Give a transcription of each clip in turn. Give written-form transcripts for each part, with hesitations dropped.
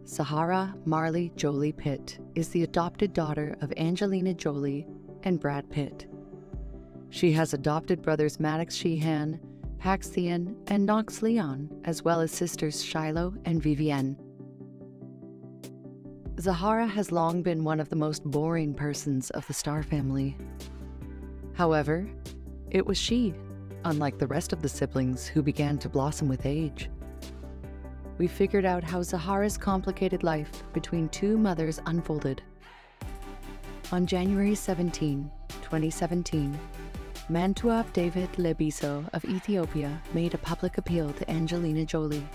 Zahara Marley Jolie-Pitt is the adopted daughter of Angelina Jolie and Brad Pitt. She has adopted brothers Maddox Sheehan, Pax Thien, and Knox Leon, as well as sisters Shiloh and Vivien. Zahara has long been one of the most boring persons of the star family. However, it was she, unlike the rest of the siblings, who began to blossom with age. We figured out how Zahara's complicated life between two mothers unfolded. On January 17, 2017, Mantewab Davit Lebiso of Ethiopia made a public appeal to Angelina Jolie.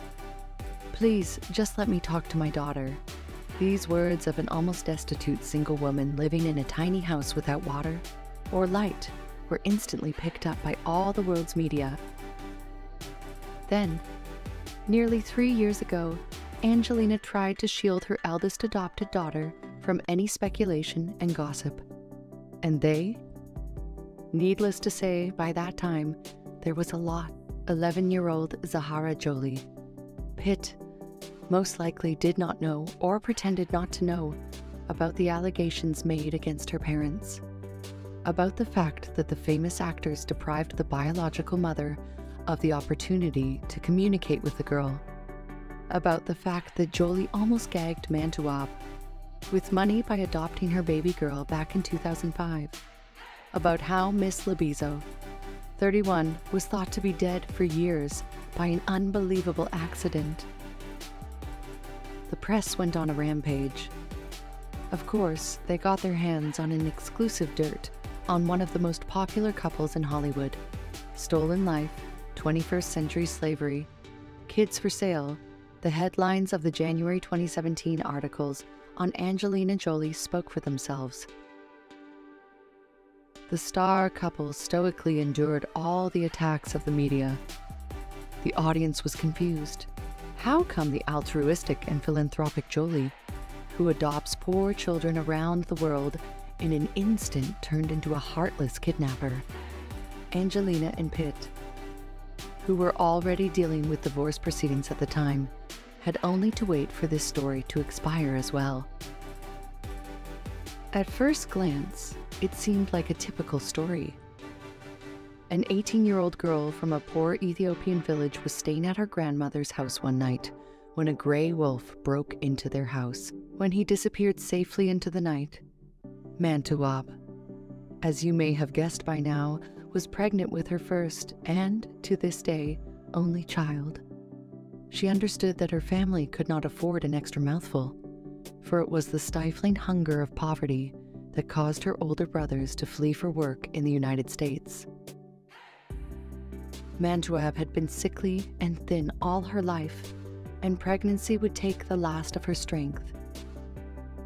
"Please, just let me talk to my daughter." These words of an almost destitute single woman living in a tiny house without water or light were instantly picked up by all the world's media. Then, nearly 3 years ago, Angelina tried to shield her eldest adopted daughter from any speculation and gossip. And needless to say, by that time, there was a lot. 11-year-old Zahara Jolie-Pitt most likely did not know or pretended not to know about the allegations made against her parents, about the fact that the famous actors deprived the biological mother of the opportunity to communicate with the girl, about the fact that Jolie almost gagged Mantewab with money by adopting her baby girl back in 2005, about how Miss Lebiso, 31, was thought to be dead for years by an unbelievable accident. The press went on a rampage. Of course, they got their hands on an exclusive dirt on one of the most popular couples in Hollywood: stolen life, 21st century slavery, kids for sale. The headlines of the January 2017 articles on Angelina Jolie spoke for themselves. The star couple stoically endured all the attacks of the media. The audience was confused. How come the altruistic and philanthropic Jolie, who adopts poor children around the world, in an instant turned into a heartless kidnapper? Angelina and Pitt, who were already dealing with divorce proceedings at the time, had only to wait for this story to expire as well. At first glance, it seemed like a typical story. An 18-year-old girl from a poor Ethiopian village was staying at her grandmother's house one night when a gray wolf broke into their house. When he disappeared safely into the night, Mantewab, as you may have guessed by now, was pregnant with her first and, to this day, only child. She understood that her family could not afford an extra mouthful, for it was the stifling hunger of poverty that caused her older brothers to flee for work in the United States. Mantewab had been sickly and thin all her life, and pregnancy would take the last of her strength,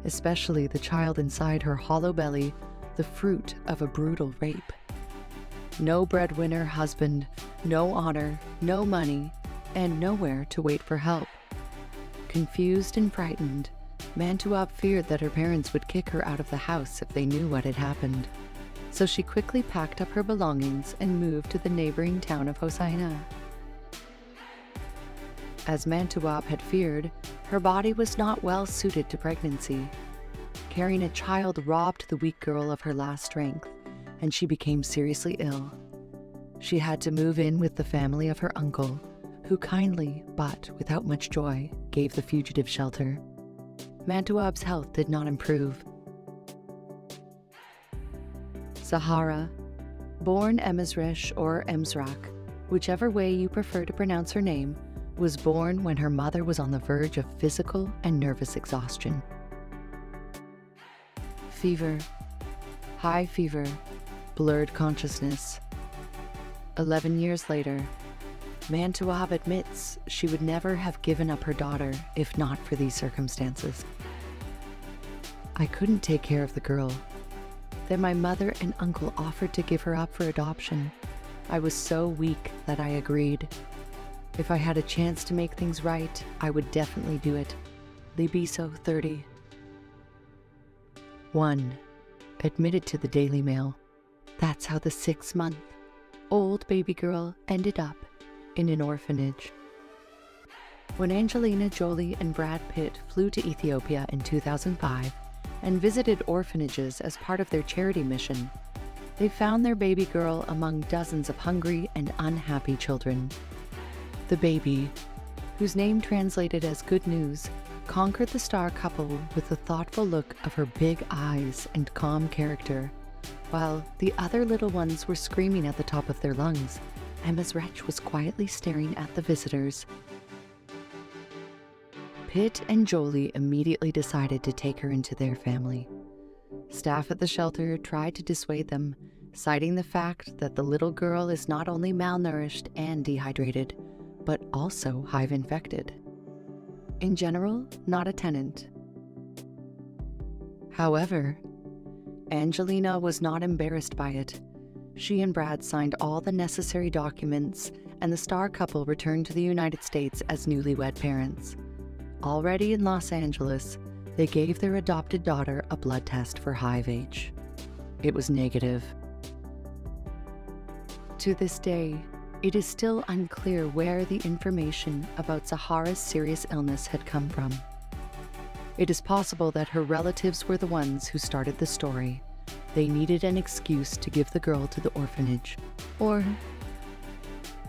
especially the child inside her hollow belly, the fruit of a brutal rape. No breadwinner husband, no honor, no money, and nowhere to wait for help. Confused and frightened, Mantewab feared that her parents would kick her out of the house if they knew what had happened. So she quickly packed up her belongings and moved to the neighboring town of Hosaina. As Mantewab had feared, her body was not well suited to pregnancy. Carrying a child robbed the weak girl of her last strength, and she became seriously ill. She had to move in with the family of her uncle, who kindly, but without much joy, gave the fugitive shelter. Mantewab's health did not improve. Zahara, born Emezresh or Emzrak, whichever way you prefer to pronounce her name, was born when her mother was on the verge of physical and nervous exhaustion. Fever, high fever, blurred consciousness. 11 years later, Mantewab admits she would never have given up her daughter if not for these circumstances. "I couldn't take care of the girl. Then my mother and uncle offered to give her up for adoption. I was so weak that I agreed. If I had a chance to make things right, I would definitely do it." Lebiso, 30. 1. Admitted to the Daily Mail. That's how the 6-month-old baby girl ended up in an orphanage. When Angelina Jolie and Brad Pitt flew to Ethiopia in 2005 and visited orphanages as part of their charity mission, they found their baby girl among dozens of hungry and unhappy children. The baby, whose name translated as good news, conquered the star couple with the thoughtful look of her big eyes and calm character. While the other little ones were screaming at the top of their lungs, Emma's wretch was quietly staring at the visitors. Pitt and Jolie immediately decided to take her into their family. Staff at the shelter tried to dissuade them, citing the fact that the little girl is not only malnourished and dehydrated, but also hive-infected. In general, not a tenant. However, Angelina was not embarrassed by it. She and Brad signed all the necessary documents, and the star couple returned to the United States as newlywed parents. Already in Los Angeles, they gave their adopted daughter a blood test for HIV. It was negative. To this day, it is still unclear where the information about Zahara's serious illness had come from. It is possible that her relatives were the ones who started the story. They needed an excuse to give the girl to the orphanage. Or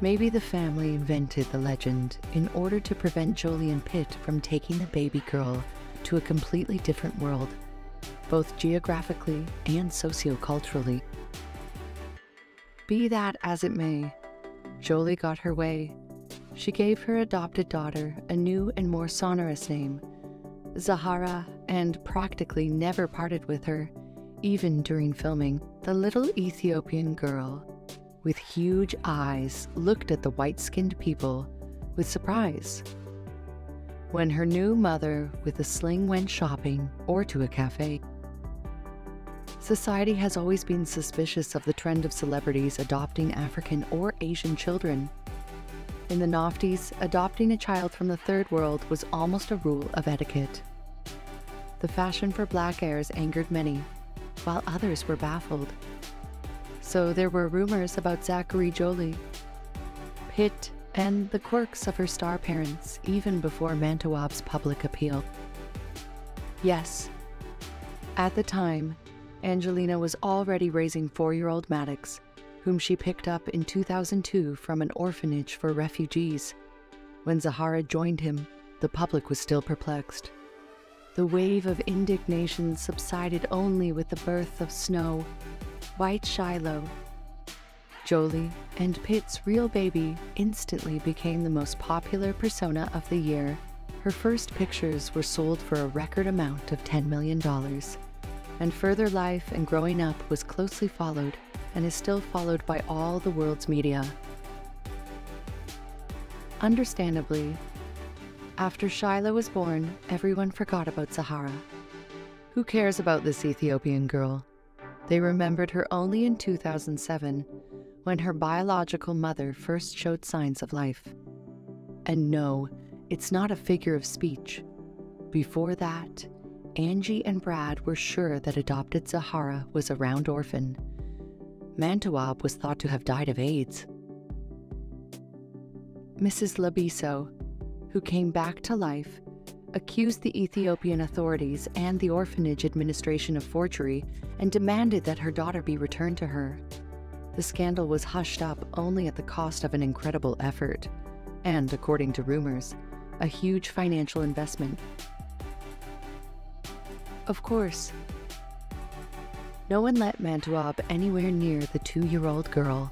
maybe the family invented the legend in order to prevent Jolie and Pitt from taking the baby girl to a completely different world, both geographically and socioculturally. Be that as it may, Jolie got her way. She gave her adopted daughter a new and more sonorous name, Zahara, and practically never parted with her, even during filming. The little Ethiopian girl, with huge eyes, looked at the white-skinned people with surprise. When her new mother with a sling went shopping or to a cafe. Society has always been suspicious of the trend of celebrities adopting African or Asian children. In the 90s, adopting a child from the third world was almost a rule of etiquette. The fashion for black heirs angered many, while others were baffled. So there were rumors about Zahara Jolie-Pitt and the quirks of her star parents even before Mantewab's public appeal. Yes, at the time, Angelina was already raising 4-year-old Maddox, whom she picked up in 2002 from an orphanage for refugees. When Zahara joined him, the public was still perplexed. The wave of indignation subsided only with the birth of Snow, White Shiloh. Jolie and Pitt's real baby instantly became the most popular persona of the year. Her first pictures were sold for a record amount of $10 million. And further life and growing up was closely followed and is still followed by all the world's media. Understandably, after Shiloh was born, everyone forgot about Zahara. Who cares about this Ethiopian girl? They remembered her only in 2007, when her biological mother first showed signs of life. And no, it's not a figure of speech. Before that, Angie and Brad were sure that adopted Zahara was a round orphan. Mantewab was thought to have died of AIDS. Mrs. Lebiso, who came back to life, accused the Ethiopian authorities and the orphanage administration of forgery and demanded that her daughter be returned to her. The scandal was hushed up only at the cost of an incredible effort, and, according to rumors, a huge financial investment. Of course, no one let Mantewab anywhere near the 2-year-old girl.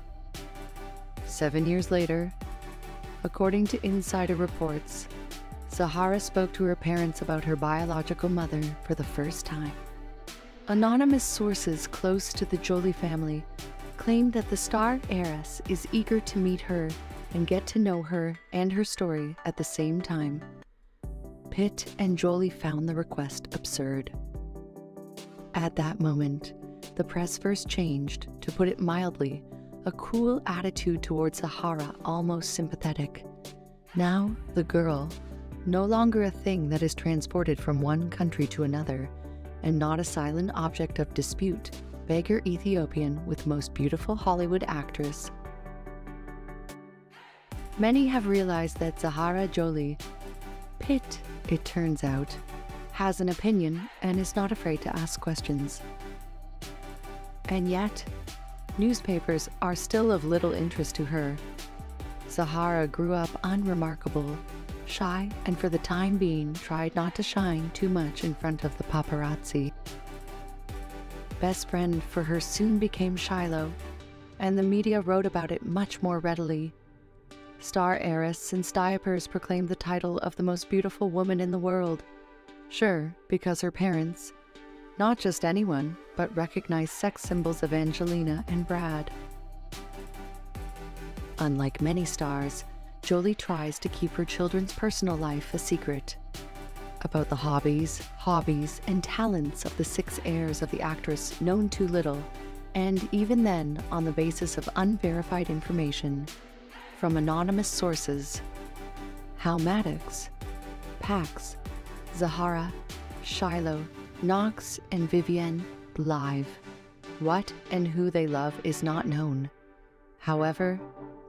7 years later, according to insider reports, Zahara spoke to her parents about her biological mother for the first time. Anonymous sources close to the Jolie family claimed that the star heiress is eager to meet her and get to know her and her story at the same time. Pitt and Jolie found the request absurd. At that moment, the press first changed, to put it mildly, a cool attitude towards Zahara, almost sympathetic. Now, the girl, no longer a thing that is transported from one country to another, and not a silent object of dispute, beggar Ethiopian with most beautiful Hollywood actress. Many have realized that Zahara Jolie Pitt, it turns out, has an opinion and is not afraid to ask questions. And yet, newspapers are still of little interest to her. Zahara grew up unremarkable, shy, and for the time being tried not to shine too much in front of the paparazzi. Best friend for her soon became Shiloh, and the media wrote about it much more readily. Star heiress since diapers proclaimed the title of the most beautiful woman in the world. Sure, because her parents, not just anyone, but recognized sex symbols of Angelina and Brad. Unlike many stars, Jolie tries to keep her children's personal life a secret. About the hobbies, and talents of the 6 heirs of the actress known too little, and even then on the basis of unverified information from anonymous sources. How Maddox, Pax, Zahara, Shiloh, Knox and Vivien live. What and who they love is not known. However,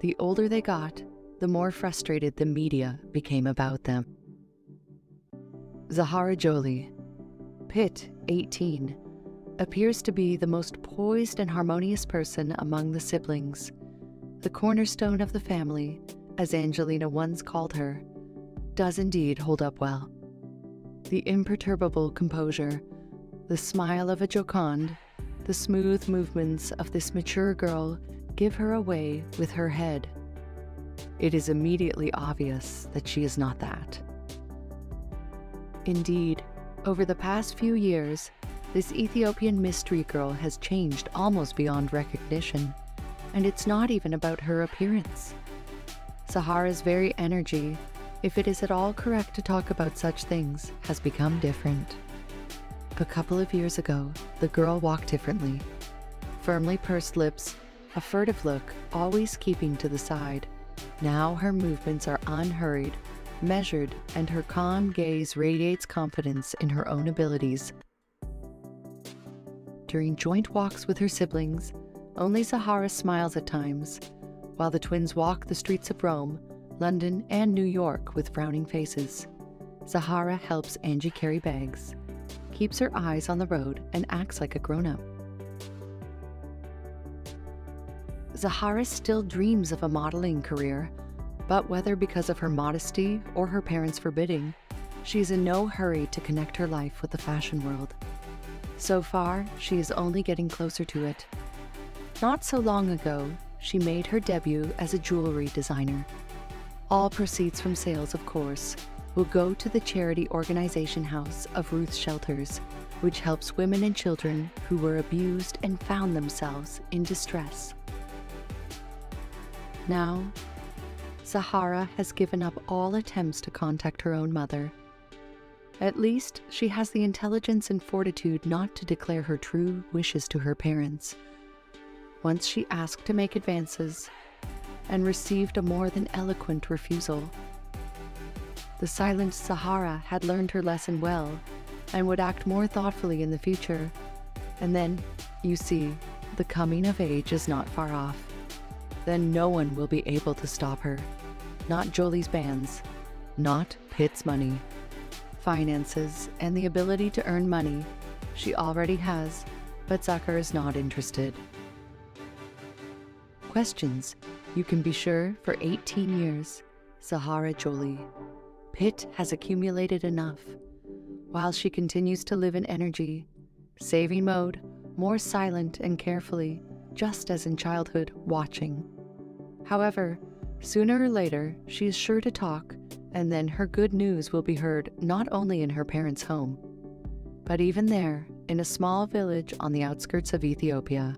the older they got, the more frustrated the media became about them. Zahara Jolie-Pitt, 18, appears to be the most poised and harmonious person among the siblings. The cornerstone of the family, as Angelina once called her, does indeed hold up well. The imperturbable composure, the smile of a Joconde, the smooth movements of this mature girl give her away with her head. It is immediately obvious that she is not that. Indeed, over the past few years, this Ethiopian mystery girl has changed almost beyond recognition, and it's not even about her appearance. Zahara's very energy, if it is at all correct to talk about such things, has become different. A couple of years ago, the girl walked differently. Firmly pursed lips, a furtive look, always keeping to the side. Now her movements are unhurried, measured, and her calm gaze radiates confidence in her own abilities. During joint walks with her siblings, only Zahara smiles at times, while the twins walk the streets of Rome, London, and New York with frowning faces. Zahara helps Angie carry bags, keeps her eyes on the road, and acts like a grown-up. Zahara still dreams of a modeling career, but whether because of her modesty or her parents' forbidding, she is in no hurry to connect her life with the fashion world. So far, she is only getting closer to it. Not so long ago, she made her debut as a jewelry designer. All proceeds from sales, of course, will go to the charity organization House of Ruth's Shelters, which helps women and children who were abused and found themselves in distress. Now, Zahara has given up all attempts to contact her own mother. At least, she has the intelligence and fortitude not to declare her true wishes to her parents. Once she asked to make advances, and received a more than eloquent refusal. The silent Zahara had learned her lesson well, and would act more thoughtfully in the future. And then, you see, the coming of age is not far off. Then no one will be able to stop her. Not Jolie's bands, not Pitt's money. Finances and the ability to earn money she already has, but Zahara is not interested. Questions, you can be sure for 18 years, Zahara Jolie-Pitt has accumulated enough. While she continues to live in energy, saving mode, more silent and carefully, just as in childhood, watching. However, sooner or later, she is sure to talk, and then her good news will be heard not only in her parents' home, but even there, in a small village on the outskirts of Ethiopia.